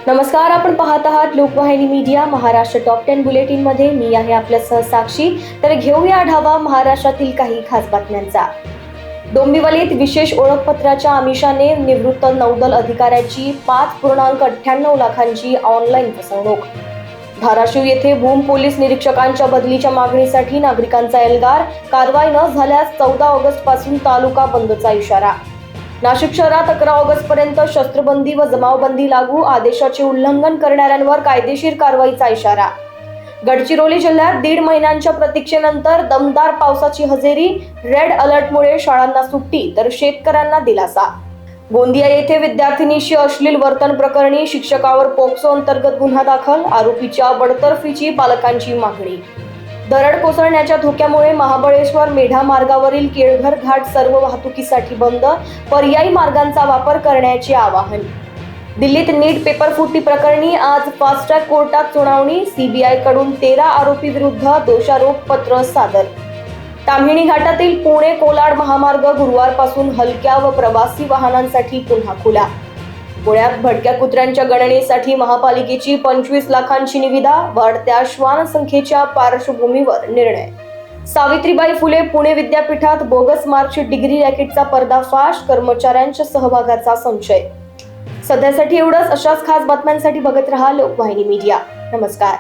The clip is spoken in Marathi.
नमस्कार, आपण पाहत आहात लोकवाहिनी मीडिया महाराष्ट्र टॉप 10 बुलेटिन मध्ये मी आहे आपल्या साक्षी। तर घेऊया आढावा महाराष्ट्रातील काही खास बातम्यांचा। डोंबिवलीत विशेष ओळखपत्राच्या आमिषाने निवृत्त नौदल अधिकाऱ्याची 5.98 लाखांची ऑनलाईन फसवणूक। धाराशिव येथे भूम पोलीस निरीक्षकांच्या बदलीच्या मागणीसाठी नागरिकांचा एल्गार, कारवाई न झाल्यास 14 ऑगस्ट पासून तालुका बंदचा इशारा। नाशिक शहरात 11 ऑगस्ट पर्यंत शस्त्रबंदी व जमावबंदी लागू, आदेशाचे उल्लंघन करणाऱ्यांवर कायदेशीर कारवाईचा इशारा। गडचिरोली जिल्ह्यात 1.5 महिन्यांच्या प्रतीक्षेनंतर दमदार पावसाची हजेरी, रेड अलर्टमुळे शाळांना सुट्टी तर शेतकऱ्यांना दिलासा। गोंदिया येथे विद्यार्थिनीशी अश्लील वर्तन प्रकरणी शिक्षकावर पोक्सो अंतर्गत गुन्हा दाखल, आरोपीच्या बडतर्फीची पालकांची मागणी। दरड कोसळण्याच्या धोक्यामुळे महाबळेश्वर मेढा मार्गावरील केळघर घाट सर्व वाहतुकीसाठी बंद, पर्यायी मार्गांचा वापर करण्याचे आवाहन। दिल्लीत नीट पेपर फुटी प्रकरणी आज फास्ट ट्रॅक कोर्टात सुनावणी, सीबीआय कडून 13 आरोपी विरुद्ध दोषारोप पत्र सादर। ताम्हिणी घाटातील पुणे कोलाड महामार्ग गुरुवारपासून हलक्या व प्रवासी वाहनांसाठी पुन्हा खुला। पुण्यात भटक्या कुत्र्यांच्या गणनेसाठी महापालिकेची 25 लाखांची निविदा, वाढत्या श्वान संख्येच्या पार्श्वभूमीवर निर्णय। सावित्रीबाई फुले पुणे विद्यापीठात बोगस मार्कशीट डिग्री रॅकेटचा पर्दाफाश, कर्मचाऱ्यांच्या सहभागाचा संशय। सध्यासाठी एवढंच। अशाच खास बातम्यांसाठी बघत रहा लोकवाहिनी मीडिया। नमस्कार।